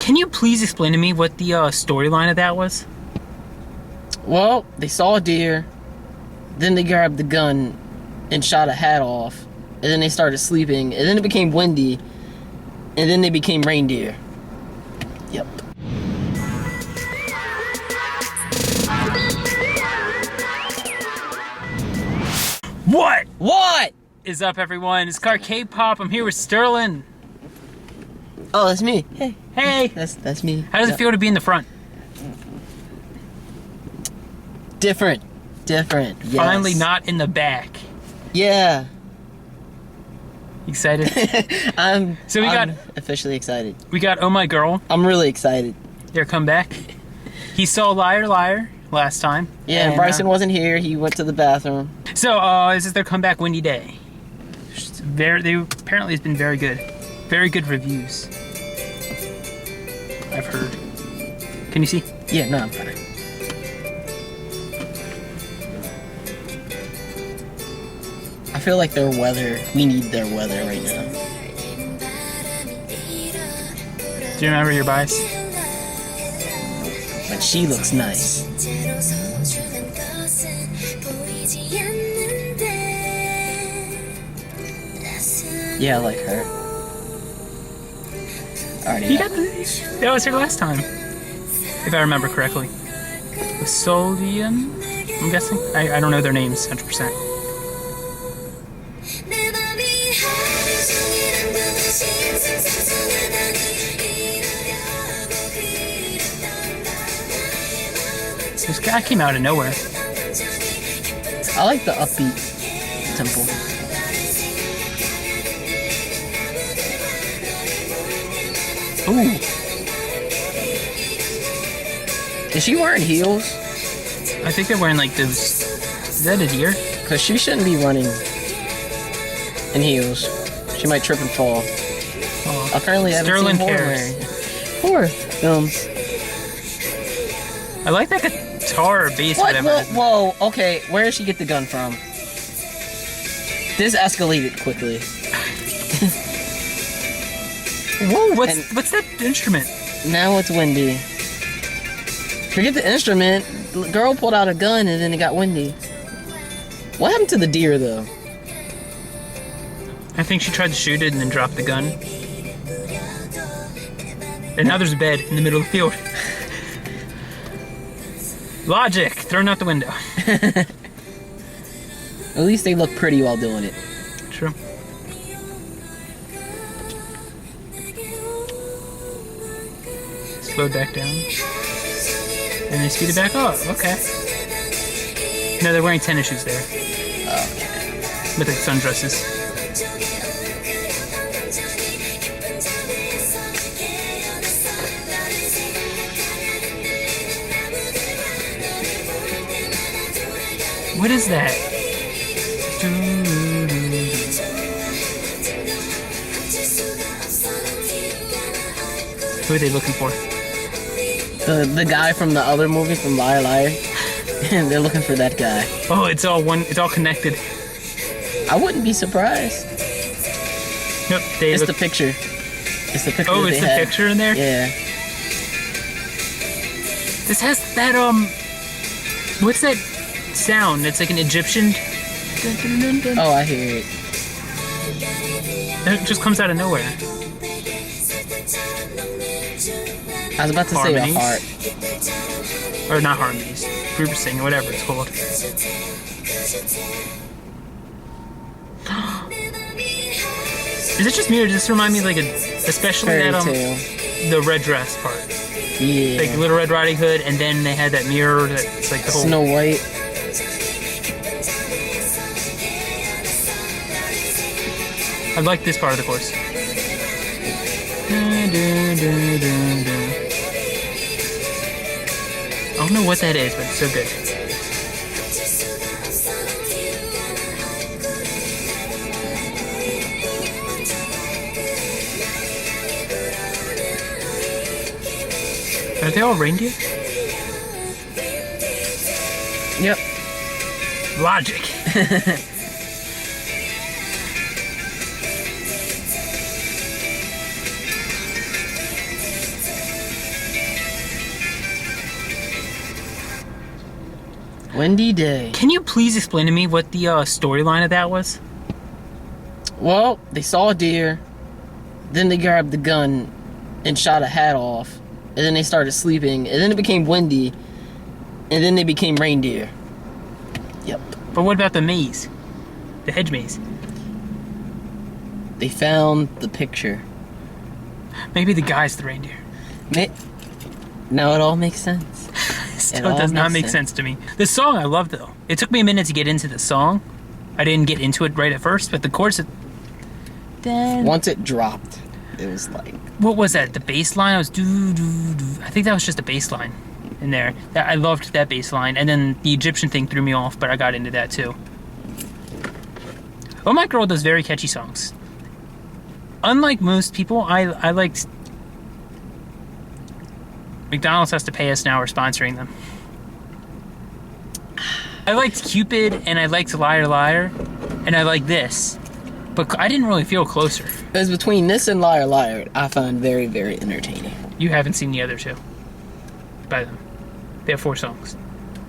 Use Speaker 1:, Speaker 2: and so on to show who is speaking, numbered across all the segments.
Speaker 1: Can you please explain to me what the storyline of that was?
Speaker 2: Well, they saw a deer, then they grabbed the gun and shot a hat off, and then they started sleeping, and then it became windy, and then they became reindeer. Yep. What
Speaker 1: is up, everyone? It's CarKpop. I'm here with Sterling.
Speaker 2: Oh, that's me.
Speaker 1: Hey.
Speaker 2: That's me.
Speaker 1: How does it feel to be in the front?
Speaker 2: Different. Yes.
Speaker 1: Finally not in the back.
Speaker 2: Yeah.
Speaker 1: Excited?
Speaker 2: I'm
Speaker 1: got
Speaker 2: officially excited.
Speaker 1: We got Oh My Girl.
Speaker 2: I'm really excited.
Speaker 1: Their comeback. He saw Liar Liar last time.
Speaker 2: Yeah, and Bryson wasn't here. He went to the bathroom.
Speaker 1: So, this is their comeback, Windy Day. Apparently it's been very good. Very good reviews. I've heard. Can you see?
Speaker 2: Yeah, no, I'm fine. I feel like their weather, we need their weather right now.
Speaker 1: Do you remember your bias?
Speaker 2: But she looks nice. Yeah, I like her.
Speaker 1: That was her last time, if I remember correctly. With Solian, I'm guessing. I don't know their names 100%. This guy came out of nowhere.
Speaker 2: I like the upbeat tempo.
Speaker 1: Ooh.
Speaker 2: Is she wearing heels?
Speaker 1: I think they're wearing like those. Is that a deer?
Speaker 2: Because she shouldn't be running in heels. She might trip and fall.
Speaker 1: Oh.
Speaker 2: Apparently, I haven't seen horror wearing. Horror films.
Speaker 1: I like that guitar or bass, whatever.
Speaker 2: Whoa, okay. Where did she get the gun from? This escalated quickly.
Speaker 1: Whoa, what's that instrument?
Speaker 2: Now it's windy. Forget the instrument. The girl pulled out a gun and then it got windy. What happened to the deer, though?
Speaker 1: I think she tried to shoot it and then dropped the gun. And now there's a bed in the middle of the field. Logic thrown out the window.
Speaker 2: At least they look pretty while doing it.
Speaker 1: True. Slow back down. And they speed it back up. Okay. No, they're wearing tennis shoes there.
Speaker 2: Okay.
Speaker 1: With like sundresses. What is that? Who are they looking for?
Speaker 2: The guy from the other movie, from Liar Liar. And they're looking for that guy.
Speaker 1: Oh, it's all connected.
Speaker 2: I wouldn't be surprised.
Speaker 1: Nope,
Speaker 2: it's the picture. It's the picture.
Speaker 1: Oh, it's the picture in there?
Speaker 2: Yeah.
Speaker 1: This has that, what's that sound? It's like an Egyptian.
Speaker 2: Oh, I hear it.
Speaker 1: It just comes out of nowhere.
Speaker 2: I was about to say a heart.
Speaker 1: Or not harmonies. Group singing, whatever it's called. Is it just me, or does this remind me of like especially
Speaker 2: Fairy
Speaker 1: that
Speaker 2: tale.
Speaker 1: The red dress part?
Speaker 2: Yeah.
Speaker 1: Like Little Red Riding Hood, and then they had that mirror that's like the whole
Speaker 2: Snow White.
Speaker 1: I like this part of the course. I don't know what that is, but it's so good. Are they all reindeer?
Speaker 2: Yep.
Speaker 1: Logic.
Speaker 2: Windy day.
Speaker 1: Can you please explain to me what the storyline of that was?
Speaker 2: Well, they saw a deer, then they grabbed the gun and shot a hat off, and then they started sleeping, and then it became windy, and then they became reindeer. Yep.
Speaker 1: But what about the maze? The hedge maze?
Speaker 2: They found the picture.
Speaker 1: Maybe the guy's the reindeer.
Speaker 2: Now it all makes sense.
Speaker 1: Still does not make sense to me. The song I love though. It took me a minute to get into the song. I didn't get into it right at first, but the chorus. Then
Speaker 2: once it dropped, it was like.
Speaker 1: What was that? The bass line? I was doo doo doo. I think that was just a bass line in there. I loved that bass line, and then the Egyptian thing threw me off, but I got into that too. Oh My Girl does very catchy songs. Unlike most people, I liked. McDonald's has to pay us now. We're sponsoring them. I liked Cupid, and I liked Liar Liar, and I like this, but I didn't really feel closer.
Speaker 2: It was between this and Liar Liar, I found very, very entertaining.
Speaker 1: You haven't seen the other two by them. They have 4 songs,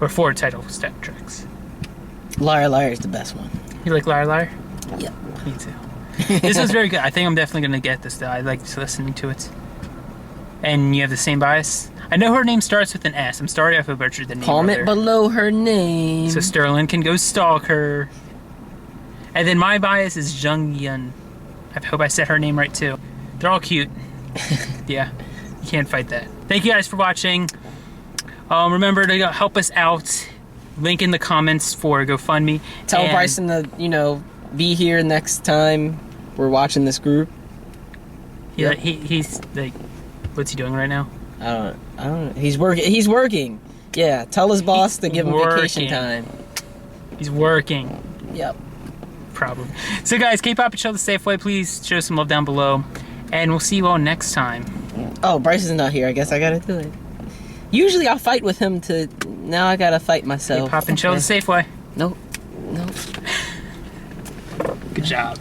Speaker 1: or 4 title step tracks.
Speaker 2: Liar Liar is the best one.
Speaker 1: You like Liar Liar?
Speaker 2: Yep.
Speaker 1: Me too. This was very good. I think I'm definitely going to get this, though. I liked listening to it. And you have the same bias? I know her name starts with an S. I'm sorry if I butchered the name.
Speaker 2: Comment below her name.
Speaker 1: So Sterling can go stalk her. And then my bias is Jung Yun. I hope I said her name right, too. They're all cute. Yeah. You can't fight that. Thank you guys for watching. Remember to help us out. Link in the comments for GoFundMe.
Speaker 2: Tell Bryson to, be here next time we're watching this group.
Speaker 1: Yeah, he's like, what's he doing right now?
Speaker 2: I don't know. He's working. Yeah, tell his boss to give him vacation time.
Speaker 1: He's working.
Speaker 2: Yep.
Speaker 1: Problem. So guys, Kpop Chill the safe way. Please show some love down below. And we'll see you all next time.
Speaker 2: Oh, Bryson's not here. I guess I gotta do it. Usually I'll fight with him now I gotta fight myself.
Speaker 1: Kpop and Chill the safe way.
Speaker 2: Nope.
Speaker 1: Good job.